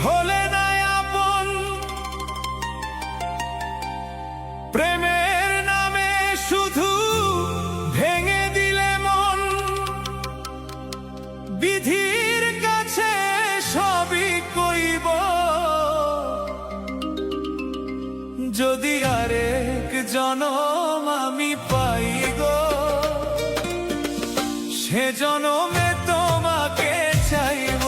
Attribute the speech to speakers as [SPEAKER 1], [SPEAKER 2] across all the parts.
[SPEAKER 1] হলে না আপন, প্রেমের নামে শুধু ভেঙে দিলে মন, বিধির কাছে সবই কইব, যদি আরেক জনম আমি পাই গো, সে জনমে তোমাকে চাইব।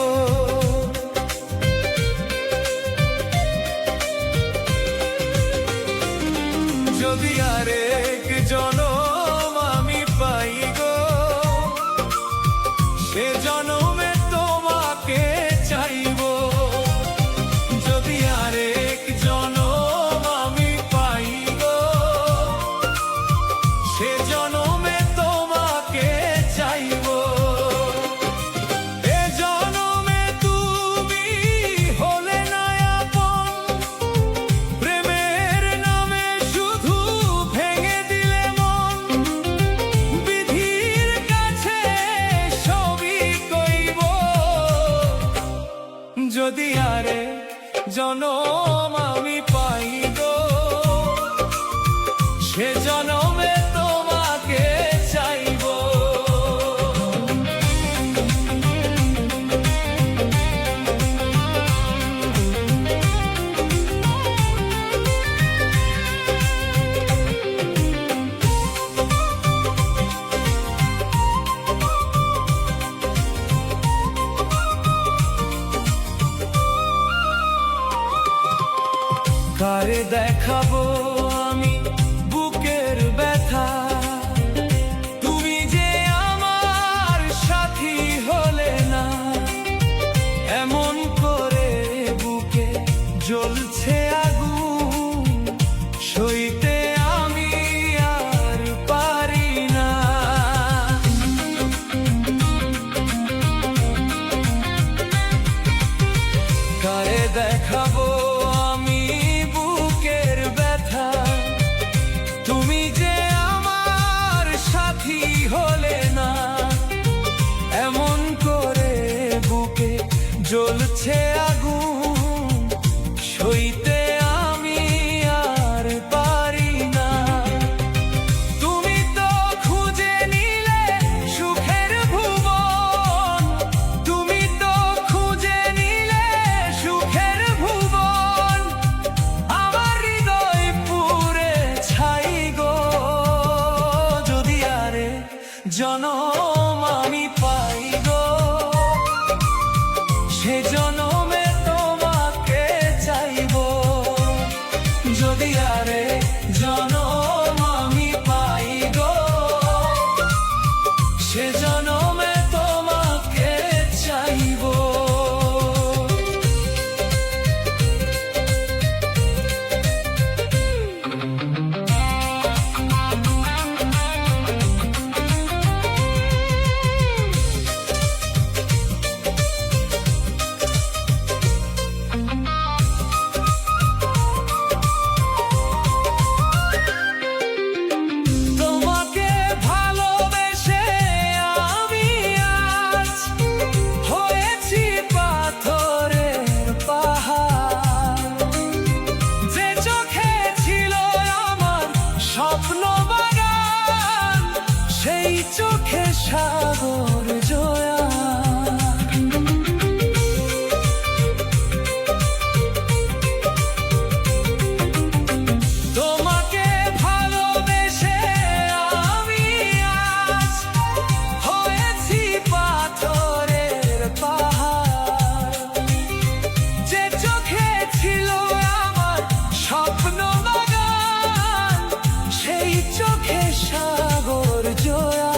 [SPEAKER 1] যদি আরেক জনম আমি পাই গো, সে জনমে তোমাকে চাইব। যদি আরেক জনম আমি পাই গো, সে জনমে তোমাকে চাইব। এ জনমে তুমি হলে না আপন, প্রেমের নামে শুধু ভেঙে দিলে মন, বিধির কাছে সবই কইব, যদি আরে জনম আমি পাই গো, সে জনমে তোমাকে চাইব। কারে দেখাবো আমি বুকের ব্যথা, তুমি যে আমার সাথী হলে না, এমন করে বুকে জ্বলছে আগুন, সইতে আমি আর পারি না। কারে দেখাবো আমি বুকের ব্যথা, তুমি যে আমার সাথী হলে না, এমন করে বুকে জ্বলছে আগুন, সইতে আমি আর পারি না। তুমি তো খুঁজে নিলে সুখের ভুবন, তুমি তো খুঁজে নিলে সুখের ভুবন, আমার হৃদয় পুরে ছাই গো, যদি আরে জনম আমি পাই গো, সে জনমে তোমাকে চাইব। যদি আরে জনম আমি পাই গো, সে জনমে তোমাকে চাইব। তোমাকে ভালোবেসে আমি আজ হয়েছি পাথরের পাহাড়, যে চোখে ছিল আমার স্বপ্ন বাগান, সেই চোখে সাগর জয়া। তোমাকে ভালোবেসে আমি আজ হয়েছি পাথরের পাহাড়, যে চোখে ছিল আমার স্বপ্ন বাগান, সেই চোখে সাগর জয়া।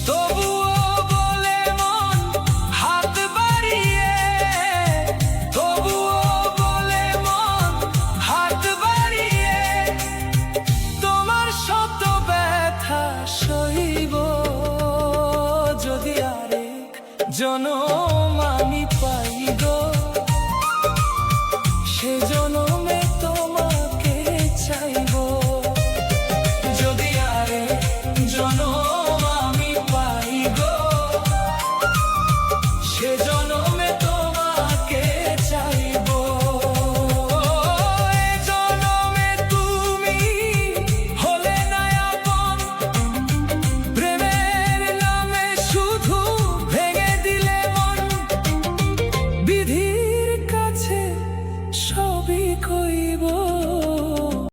[SPEAKER 1] তবুও বলে মন হাত বাড়িয়ে, তবুও বলে মন হাত বাড়িয়ে, তোমার শত ব্যথা সইব, যদি আরেক জনম